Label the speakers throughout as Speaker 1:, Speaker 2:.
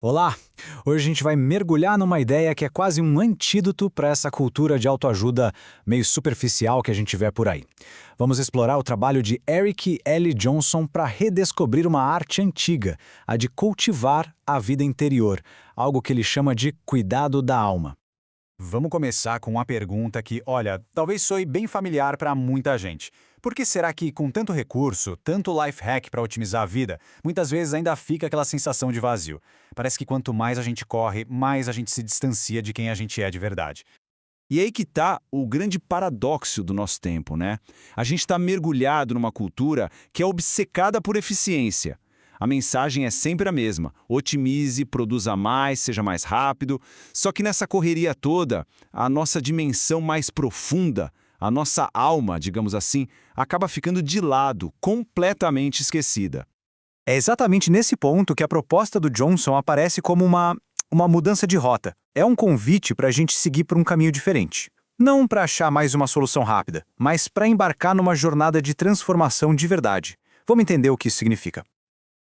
Speaker 1: Olá! Hoje a gente vai mergulhar numa ideia que é quase um antídoto para essa cultura de autoajuda meio superficial que a gente vê por aí. Vamos explorar o trabalho de Eric L. Johnson para redescobrir uma arte antiga, a de cultivar a vida interior, algo que ele chama de cuidado da alma.
Speaker 2: Vamos começar com uma pergunta que, olha, talvez soe bem familiar para muita gente. Por que será que, com tanto recurso, tanto life hack para otimizar a vida, muitas vezes ainda fica aquela sensação de vazio? Parece que quanto mais a gente corre, mais a gente se distancia de quem a gente é de verdade.
Speaker 3: E aí que está o grande paradoxo do nosso tempo, né? A gente está mergulhado numa cultura que é obcecada por eficiência. A mensagem é sempre a mesma: otimize, produza mais, seja mais rápido. Só que nessa correria toda, a nossa dimensão mais profunda, a nossa alma, digamos assim, acaba ficando de lado, completamente esquecida.
Speaker 1: É exatamente nesse ponto que a proposta do Johnson aparece como uma mudança de rota. É um convite para a gente seguir por um caminho diferente. Não para achar mais uma solução rápida, mas para embarcar numa jornada de transformação de verdade. Vamos entender o que isso significa.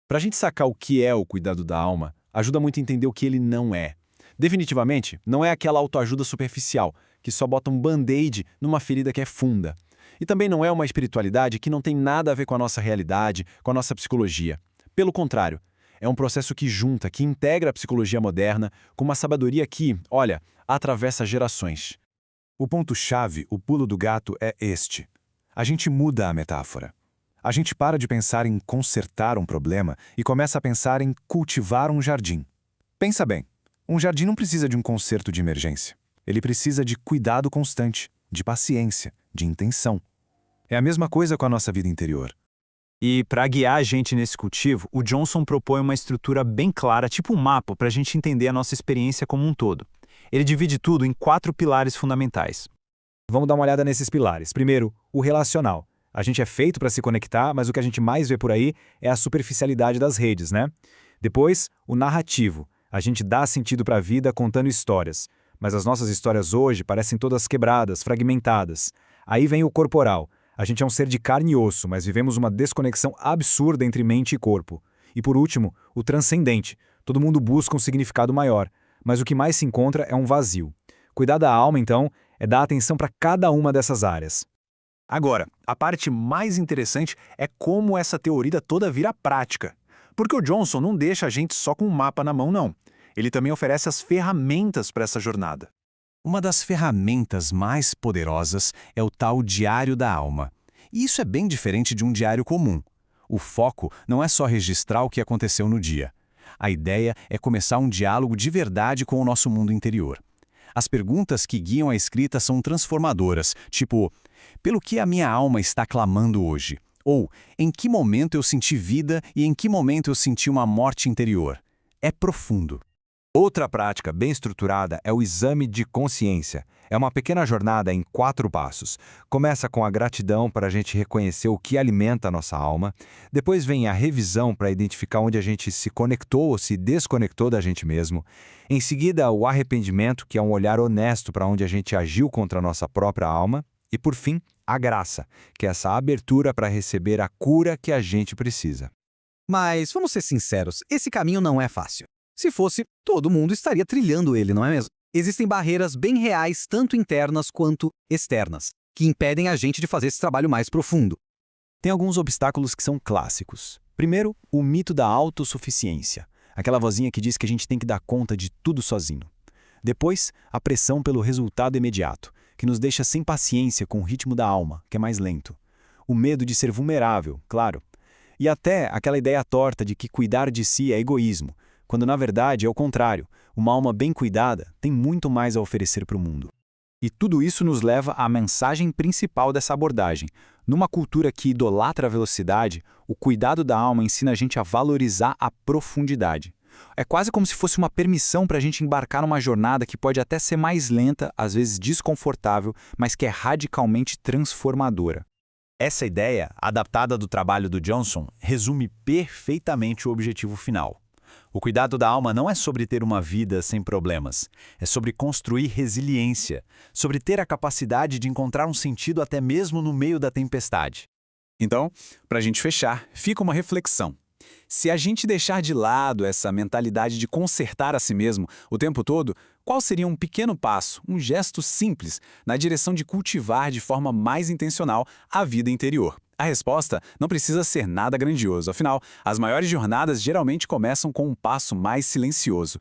Speaker 3: Para a gente sacar o que é o cuidado da alma, ajuda muito a entender o que ele não é. Definitivamente, não é aquela autoajuda superficial, que só bota um band-aid numa ferida que é funda. E também não é uma espiritualidade que não tem nada a ver com a nossa realidade, com a nossa psicologia. Pelo contrário, é um processo que junta, que integra a psicologia moderna com uma sabedoria que, olha, atravessa gerações.
Speaker 4: O ponto-chave, o pulo do gato, é este. A gente muda a metáfora. A gente para de pensar em consertar um problema e começa a pensar em cultivar um jardim. Pensa bem, um jardim não precisa de um conserto de emergência. Ele precisa de cuidado constante, de paciência, de intenção. É a mesma coisa com a nossa vida interior.
Speaker 5: E para guiar a gente nesse cultivo, o Johnson propõe uma estrutura bem clara, tipo um mapa, para a gente entender a nossa experiência como um todo. Ele divide tudo em 4 pilares fundamentais.
Speaker 1: Vamos dar uma olhada nesses pilares. Primeiro, o relacional. A gente é feito para se conectar, mas o que a gente mais vê por aí é a superficialidade das redes, né? Depois, o narrativo. A gente dá sentido para a vida contando histórias. Mas as nossas histórias hoje parecem todas quebradas, fragmentadas. Aí vem o corporal. A gente é um ser de carne e osso, mas vivemos uma desconexão absurda entre mente e corpo. E por último, o transcendente. Todo mundo busca um significado maior, mas o que mais se encontra é um vazio. Cuidar da alma, então, é dar atenção para cada uma dessas áreas.
Speaker 4: Agora, a parte mais interessante é como essa teoria toda vira prática. Porque o Johnson não deixa a gente só com um mapa na mão, não. Ele também oferece as ferramentas para essa jornada. Uma das ferramentas mais poderosas é o tal diário da alma. E isso é bem diferente de um diário comum. O foco não é só registrar o que aconteceu no dia. A ideia é começar um diálogo de verdade com o nosso mundo interior. As perguntas que guiam a escrita são transformadoras, tipo: pelo que a minha alma está clamando hoje? Ou, em que momento eu senti vida e em que momento eu senti uma morte interior? É profundo. Outra prática bem estruturada é o exame de consciência. É uma pequena jornada em 4 passos. Começa com a gratidão para a gente reconhecer o que alimenta a nossa alma. Depois vem a revisão para identificar onde a gente se conectou ou se desconectou da gente mesmo. Em seguida, o arrependimento, que é um olhar honesto para onde a gente agiu contra a nossa própria alma. E por fim, a graça, que é essa abertura para receber a cura que a gente precisa.
Speaker 6: Mas, vamos ser sinceros, esse caminho não é fácil. Se fosse, todo mundo estaria trilhando ele, não é mesmo? Existem barreiras bem reais, tanto internas quanto externas, que impedem a gente de fazer esse trabalho mais profundo.
Speaker 5: Tem alguns obstáculos que são clássicos. Primeiro, o mito da autossuficiência. Aquela vozinha que diz que a gente tem que dar conta de tudo sozinho. Depois, a pressão pelo resultado imediato, que nos deixa sem paciência com o ritmo da alma, que é mais lento. O medo de ser vulnerável, claro. E até aquela ideia torta de que cuidar de si é egoísmo, quando na verdade é o contrário. Uma alma bem cuidada tem muito mais a oferecer para o mundo. E tudo isso nos leva à mensagem principal dessa abordagem. Numa cultura que idolatra a velocidade, o cuidado da alma ensina a gente a valorizar a profundidade. É quase como se fosse uma permissão para a gente embarcar numa jornada que pode até ser mais lenta, às vezes desconfortável, mas que é radicalmente transformadora.
Speaker 2: Essa ideia, adaptada do trabalho do Johnson, resume perfeitamente o objetivo final. O cuidado da alma não é sobre ter uma vida sem problemas, é sobre construir resiliência, sobre ter a capacidade de encontrar um sentido até mesmo no meio da tempestade.
Speaker 4: Então, para a gente fechar, fica uma reflexão.
Speaker 3: Se a gente deixar de lado essa mentalidade de consertar a si mesmo o tempo todo, qual seria um pequeno passo, um gesto simples, na direção de cultivar de forma mais intencional a vida interior? A resposta não precisa ser nada grandioso, afinal, as maiores jornadas geralmente começam com um passo mais silencioso,